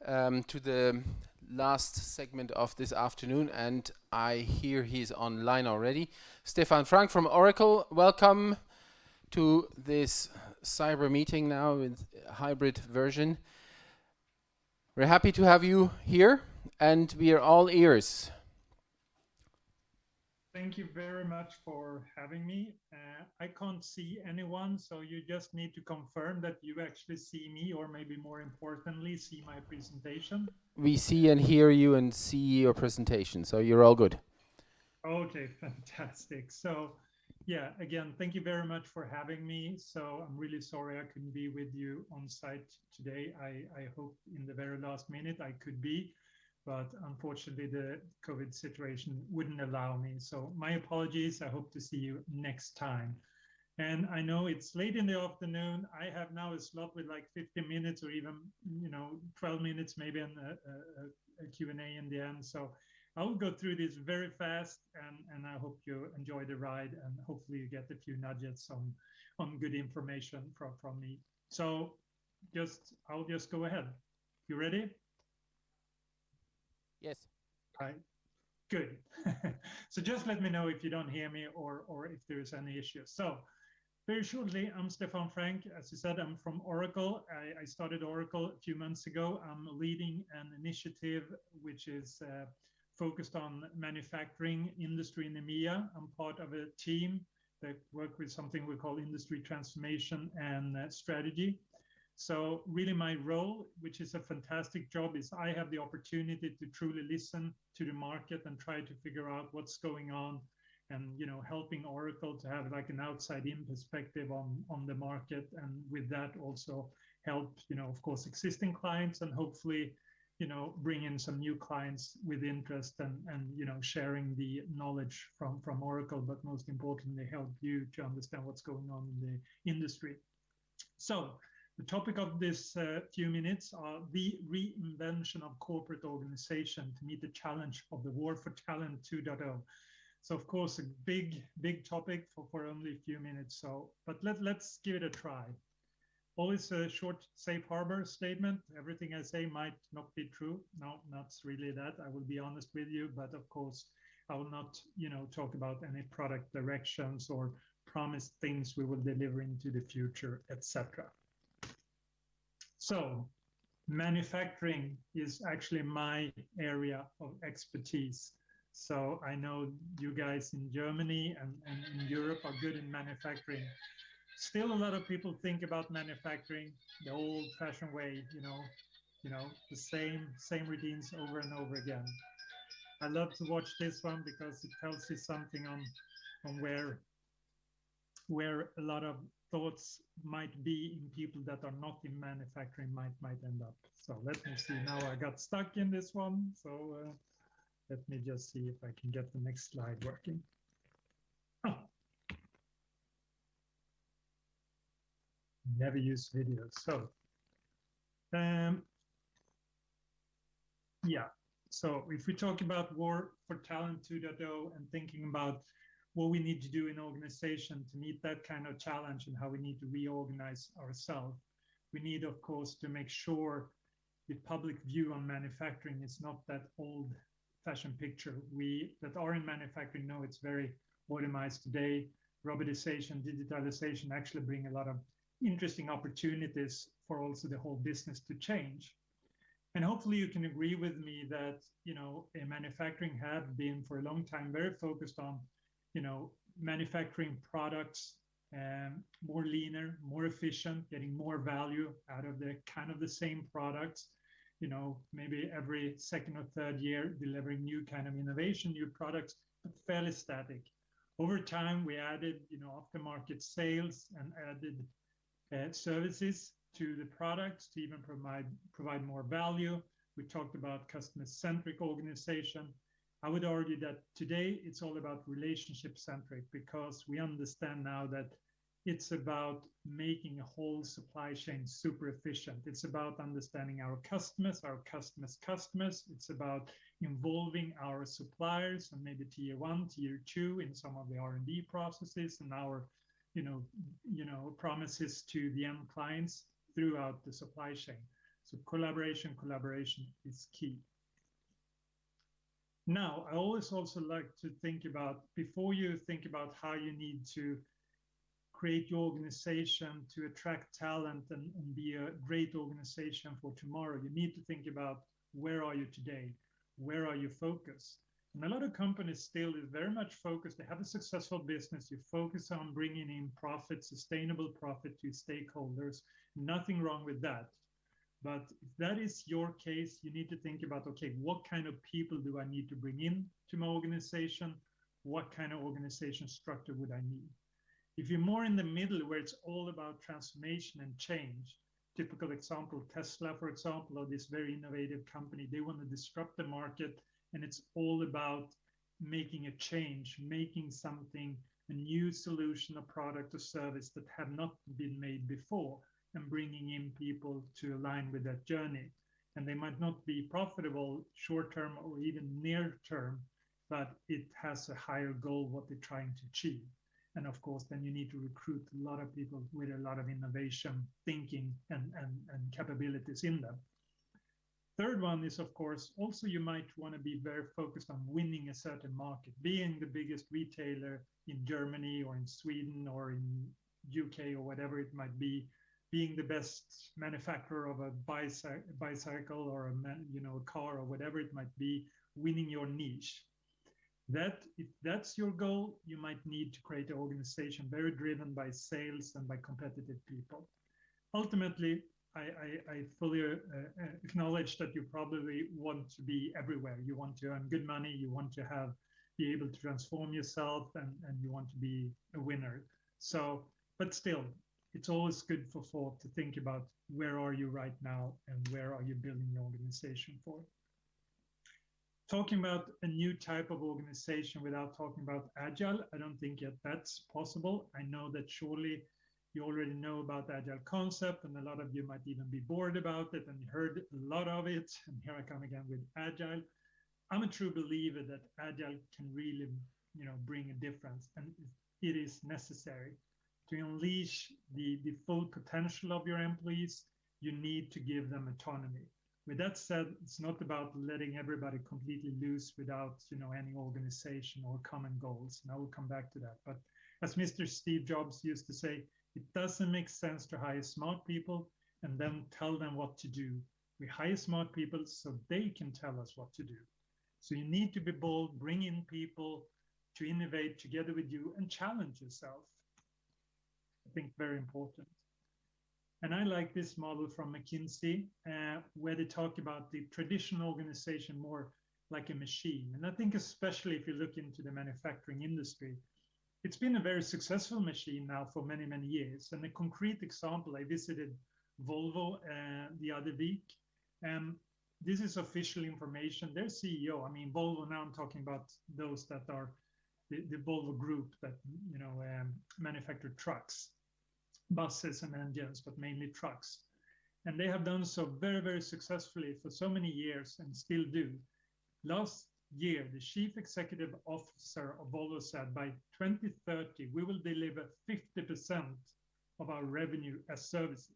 to the last segment of this afternoon, and I hear he's online already. Stefan Frank from Oracle, welcome to this cyber meeting now with hybrid version. We're happy to have you here, and we are all ears. Thank you very much for having me. I can't see anyone, so you just need to confirm that you actually see me, or maybe more importantly, see my presentation. We see and hear you and see your presentation, so you're all good. Okay, fantastic. So yeah, again, thank you very much for having me. So I'm really sorry I couldn't be with you on site today. I hope in the very last minute I could be, but unfortunately the COVID situation wouldn't allow me. So my apologies. I hope to see you next time. And I know it's late in the afternoon. I have now a slot with like 50 minutes or even, 12 minutes, maybe and a Q&A in the end. So I will go through this very fast, and I hope you enjoy the ride, and hopefully you get a few nudges on good information from me. So I'll just go ahead. You ready? Yes. Right. Good. So just let me know if you don't hear me or if there's any issues. So very shortly, I'm Stefan Frank. As you said, I'm from Oracle. I started Oracle a few months ago. I'm leading an initiative which is focused on manufacturing industry in EMEA. I'm part of a team that work with something we call industry transformation and strategy. So really my role, which is a fantastic job, is I have the opportunity to truly listen to the market and try to figure out what's going on, and helping Oracle to have like an outside in perspective on the market, and with that also help of course existing clients, and hopefully bring in some new clients with interest, and sharing the knowledge from Oracle, but most importantly help you to understand what's going on in the industry. So the topic of this few minutes are the reinvention of corporate organization to meet the challenge of the war for talent 2.0. So of course a big topic for only a few minutes. But let's give it a try. Always a short safe harbor statement. Everything I say might not be true. No, not really that. I will be honest with you, but of course I will not talk about any product directions or promise things we will deliver into the future, etc. So manufacturing is actually my area of expertise. So I know you guys in Germany and in Europe are good in manufacturing. Still, a lot of people think about manufacturing the old-fashioned way, the same routines over and over again. I love to watch this one because it tells you something on where a lot of thoughts might be in people that are not in manufacturing might end up. So let me see. Now I got stuck in this one. So let me just see if I can get the next slide working. Oh. Never use videos. So yeah. So if we talk about war for talent 2.0 and thinking about what we need to do in organization to meet that kind of challenge and how we need to reorganize ourselves, we need, of course, to make sure the public view on manufacturing is not that old-fashioned picture. We that are in manufacturing know it's very automized today. Robotization, digitalization actually bring a lot of interesting opportunities for also the whole business to change. And hopefully you can agree with me that, manufacturing have been for a long time very focused on, manufacturing products more leaner, more efficient, getting more value out of the kind of the same products, maybe every second or third year, delivering new kind of innovation, new products, but fairly static. Over time, we added, aftermarket sales and added services to the products to even provide more value. We talked about customer-centric organization. I would argue that today it's all about relationship-centric, because we understand now that it's about making a whole supply chain super efficient. It's about understanding our customers' customers. It's about involving our suppliers and maybe tier 1, tier 2 in some of the R&D processes, and our promises to the end clients throughout the supply chain. So collaboration is key. Now, I always also like to think about, before you think about how you need to create your organization to attract talent and be a great organization for tomorrow, you need to think about, where are you today? Where are you focused? And a lot of companies still is very much focused. They have a successful business. You focus on bringing in profit, sustainable profit to stakeholders. Nothing wrong with that. But if that is your case, you need to think about, okay, what kind of people do I need to bring in to my organization? What kind of organization structure would I need? If you're more in the middle, where it's all about transformation and change, typical example, Tesla, for example, or this very innovative company, they want to disrupt the market, and it's all about making a change, making something, a new solution, a product or service that have not been made before, and bringing in people to align with that journey. And they might not be profitable short term or even near term, but it has a higher goal, what they're trying to achieve. And of course, then you need to recruit a lot of people with a lot of innovation thinking and capabilities in them. Third one is, of course, also you might want to be very focused on winning a certain market, being the biggest retailer in Germany or in Sweden or in UK or whatever it might be, being the best manufacturer of a bicycle or a car or whatever it might be, winning your niche. That, if that's your goal, you might need to create an organization very driven by sales and by competitive people. Ultimately, I fully acknowledge that you probably want to be everywhere. You want to earn good money, you want to be able to transform yourself, and you want to be a winner. So, but still, it's always good for thought to think about, where are you right now and where are you building your organization for? Talking about a new type of organization without talking about agile, I don't think yet that's possible. I know that surely you already know about the agile concept, and a lot of you might even be bored about it and heard a lot of it. And here I come again with agile. I'm a true believer that agile can really, bring a difference, and it is necessary to unleash the full potential of your employees. You need to give them autonomy. With that said, it's not about letting everybody completely loose without, any organization or common goals. And I will come back to that. But as Mr. Steve Jobs used to say, it doesn't make sense to hire smart people and then tell them what to do. We hire smart people so they can tell us what to do. So you need to be bold, bring in people to innovate together with you and challenge yourself. I think very important. And I like this model from McKinsey, where they talk about the traditional organization more like a machine. And I think especially if you look into the manufacturing industry, it's been a very successful machine now for many, many years. And a concrete example, I visited Volvo the other week. This is official information. Their CEO, Volvo, now I'm talking about those that are the Volvo group that, manufacture trucks, buses and engines, but mainly trucks. And they have done so very, very successfully for so many years and still do. Last year, the chief executive officer of Volvo said, by 2030, we will deliver 50% of our revenue as services.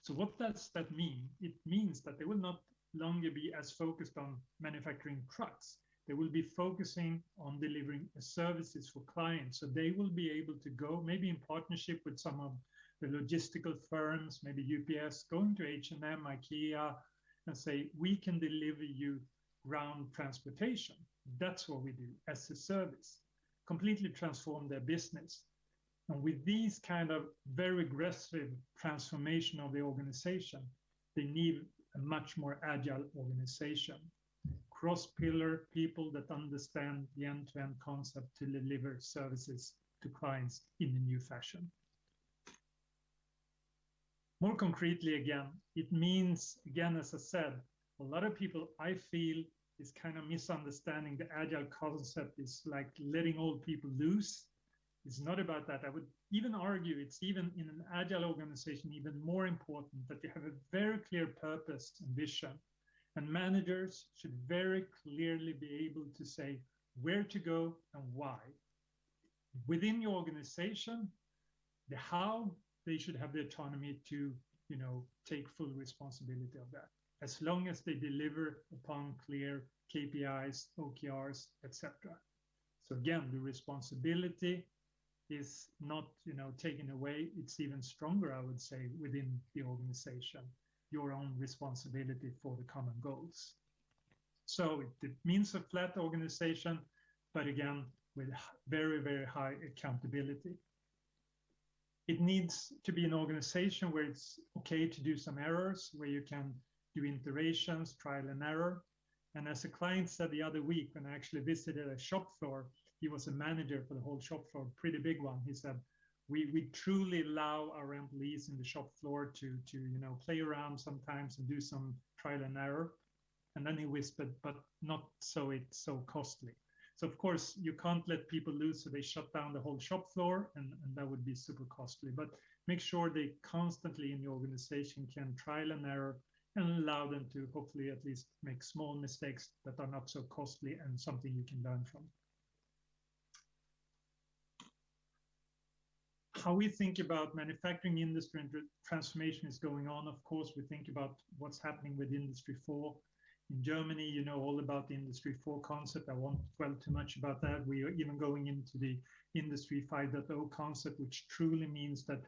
So what does that mean? It means that they will not longer be as focused on manufacturing trucks. They will be focusing on delivering services for clients. So they will be able to go, maybe in partnership with some of the logistical firms, maybe UPS, going to H&M, IKEA, and say, we can deliver you ground transportation. That's what we do as a service. Completely transform their business. And with these kind of very aggressive transformation of the organization, they need a much more agile organization. Cross-pillar people that understand the end-to-end concept to deliver services to clients in a new fashion. More concretely, again, it means, again, as I said, a lot of people, I feel, is kind of misunderstanding the agile concept is like letting old people loose. It's not about that. I would even argue it's even in an agile organization even more important that you have a very clear purpose and vision. And managers should very clearly be able to say where to go and why. Within your organization, the how, they should have the autonomy to, take full responsibility of that, as long as they deliver upon clear KPIs, OKRs, etc. So again, the responsibility is not, taken away. It's even stronger, I would say, within the organization, your own responsibility for the common goals. So it means a flat organization, but again, with very, very high accountability. It needs to be an organization where it's okay to do some errors, where you can do iterations, trial and error. And as a client said the other week, when I actually visited a shop floor, he was a manager for the whole shop floor, pretty big one. He said, we truly allow our employees in the shop floor to play around sometimes and do some trial and error. And then he whispered, but not so it's so costly. So of course you can't let people lose, so they shut down the whole shop floor, and that would be super costly. But make sure they constantly in the organization can trial and error and allow them to hopefully at least make small mistakes that are not so costly and something you can learn from. How we think about manufacturing industry and transformation is going on. Of course, we think about what's happening with Industry 4. In Germany, you know all about the Industry 4 concept. I won't dwell too much about that. We are even going into the Industry 5.0 concept, which truly means that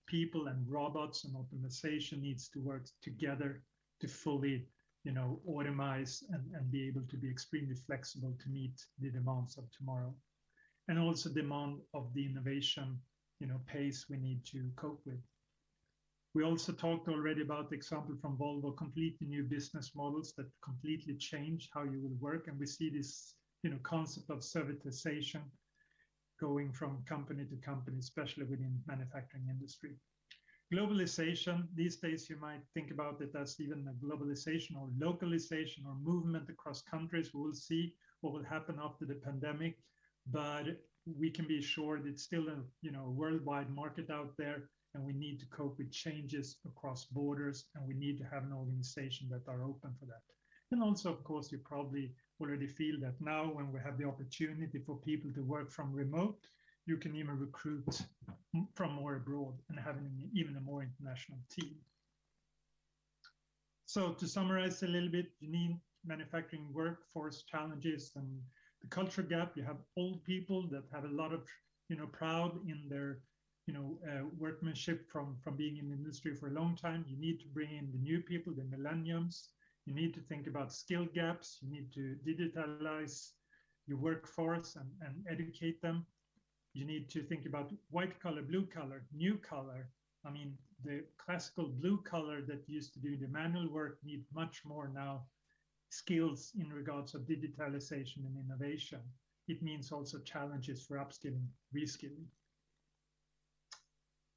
people and robots and automation needs to work together to fully automize and be able to be extremely flexible to meet the demands of tomorrow, and also demand of the innovation pace we need to cope with. We also talked already about the example from Volvo, completely new business models that completely change how you will work. And we see this concept of servitization going from company to company, especially within manufacturing industry. Globalization, these days you might think about it as even a globalization or localization or movement across countries. We will see what will happen after the pandemic, but we can be sure that it's still a worldwide market out there, and we need to cope with changes across borders, and we need to have an organization that are open for that. And also, of course, you probably already feel that now when we have the opportunity for people to work from remote, you can even recruit from more abroad and have even a more international team. So to summarize a little bit, you need manufacturing workforce challenges and the culture gap. You have old people that have a lot of proud in their workmanship from being in the industry for a long time. You need to bring in the new people, the millenniums. You need to think about skill gaps. You need to digitalize your workforce and educate them. You need to think about white collar, blue collar, new collar. I mean, the classical blue collar that used to do the manual work need much more now skills in regards of digitalization and innovation. It means also challenges for upskilling, reskilling.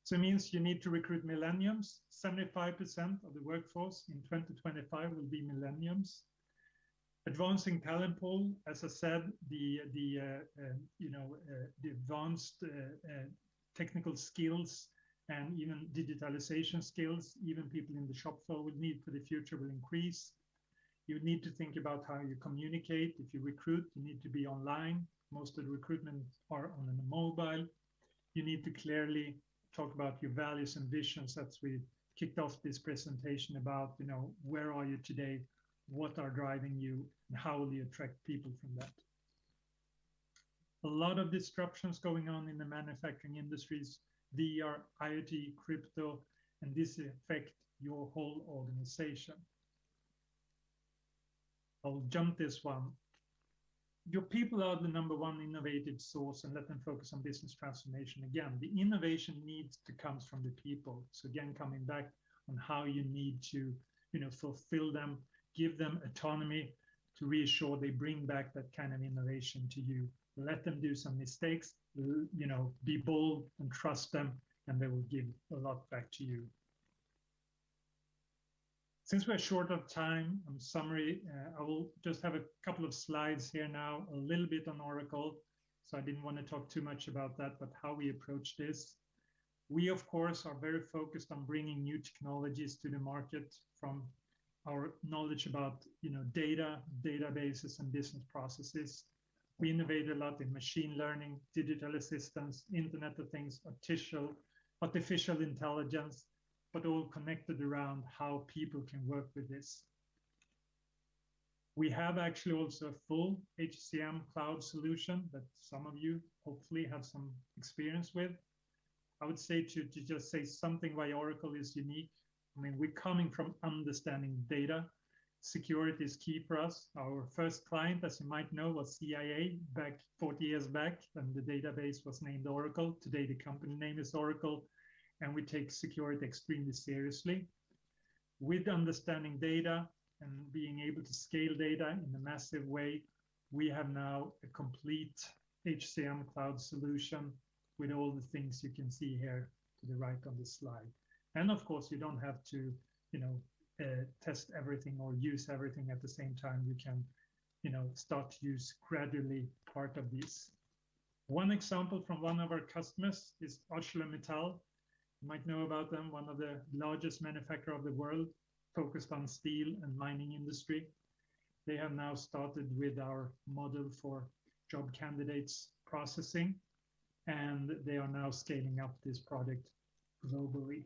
So it means you need to recruit millenniums. 75% of the workforce in 2025 will be millenniums. Advancing talent pool, as I said, the advanced technical skills and even digitalization skills, even people in the shop floor will need for the future will increase. You need to think about how you communicate. If you recruit, you need to be online. Most of the recruitment are on a mobile. You need to clearly talk about your values and visions. That's we kicked off this presentation about, where are you today? What are driving you? And how will you attract people from that? A lot of disruptions going on in the manufacturing industries, VR, IoT, crypto, and this affect your whole organization. I'll jump this one. Your people are the number one innovative source, and let them focus on business transformation. Again, the innovation needs to come from the people. So again, coming back on how you need to, fulfill them, give them autonomy to reassure they bring back that kind of innovation to you. Let them do some mistakes, be bold and trust them, and they will give a lot back to you. Since we're short of time, summary, I will just have a couple of slides here now, a little bit on Oracle. So I didn't want to talk too much about that, but how we approach this. We, of course, are very focused on bringing new technologies to the market from our knowledge about data, databases, and business processes. We innovate a lot in machine learning, digital assistance, Internet of Things, artificial intelligence, but all connected around how people can work with this. We have actually also a full HCM cloud solution that some of you hopefully have some experience with. I would say to just say something why Oracle is unique. I mean, we're coming from understanding data. Security is key for us. Our first client, as you might know, was CIA back 40 years back, and the database was named Oracle. Today, the company name is Oracle, and we take security extremely seriously. With understanding data and being able to scale data in a massive way, we have now a complete HCM cloud solution with all the things you can see here to the right on the slide. And of course, you don't have to, test everything or use everything at the same time. You can, start to use gradually part of these. One example from one of our customers is ArcelorMittal. You might know about them, one of the largest manufacturer of the world, focused on steel and mining industry. They have now started with our model for job candidates processing, and they are now scaling up this project globally.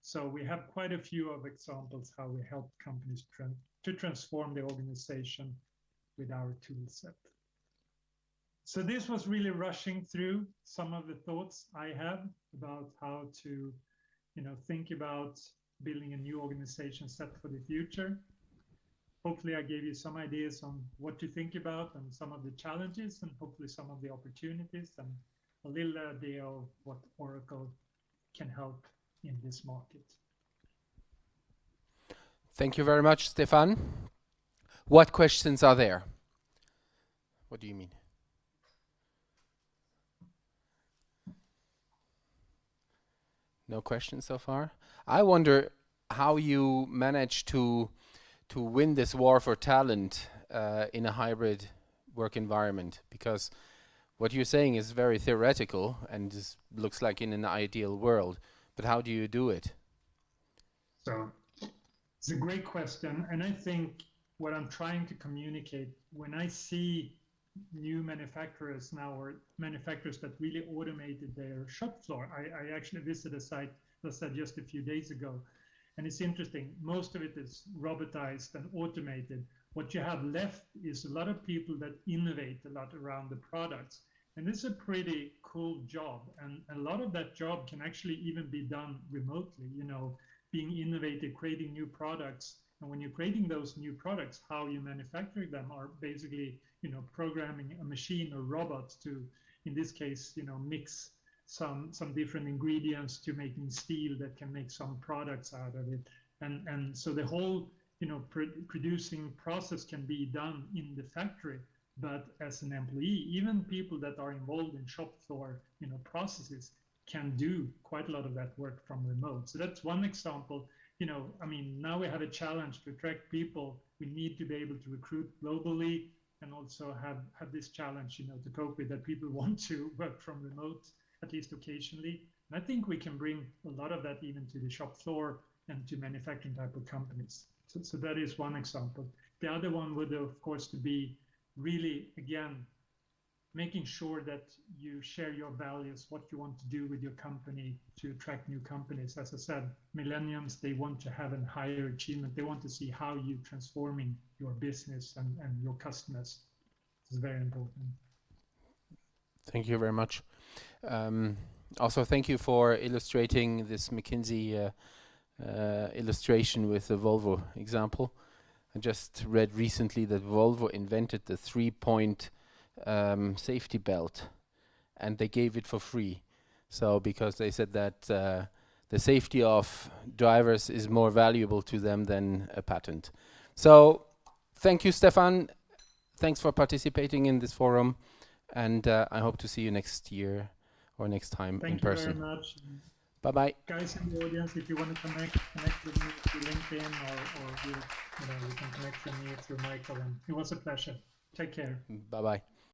So we have quite a few of examples how we help companies to transform the organization with our tool set. So this was really rushing through some of the thoughts I have about how to, think about building a new organization set for the future. Hopefully I gave you some ideas on what to think about and some of the challenges and hopefully some of the opportunities and a little idea of what Oracle can help in this market. Thank you very much, Stefan. What questions are there? What do you mean? No questions so far? I wonder how you manage to win this war for talent in a hybrid work environment, because what you're saying is very theoretical and looks like in an ideal world, but how do you do it? So it's a great question, and I think what I'm trying to communicate when I see new manufacturers now, or manufacturers that really automated their shop floor. I actually visited a site, as I said, just a few days ago, and it's interesting. Most of it is robotized and automated. What you have left is a lot of people that innovate a lot around the products, and this is a pretty cool job, and a lot of that job can actually even be done remotely, being innovative, creating new products. And when you're creating those new products, how you manufacture them are basically, programming a machine or robot to, in this case, mix some different ingredients to making steel that can make some products out of it. And so the whole, producing process can be done in the factory. But as an employee, even people that are involved in shop floor, processes can do quite a lot of that work from remote. So that's one example. Now we have a challenge to attract people. We need to be able to recruit globally and also have this challenge, to cope with, that people want to work from remote, at least occasionally. And I think we can bring a lot of that even to the shop floor and to manufacturing type of companies. So that is one example. The other one would, of course, to be really, again, making sure that you share your values, what you want to do with your company to attract new companies. As I said, millennials, they want to have a higher achievement. They want to see how you're transforming your business and your customers. It's very important. Thank you very much. Also, thank you for illustrating this McKinsey illustration with the Volvo example. I just read recently that Volvo invented the 3-point safety belt, and they gave it for free. So because they said that the safety of drivers is more valuable to them than a patent. So thank you, Stefan. Thanks for participating in this forum, and I hope to see you next year or next time in person. Thank you very much. Bye-bye. Guys in the audience, if you want to connect with me through LinkedIn or you can connect with me through Michael. And it was a pleasure. Take care. Bye-bye.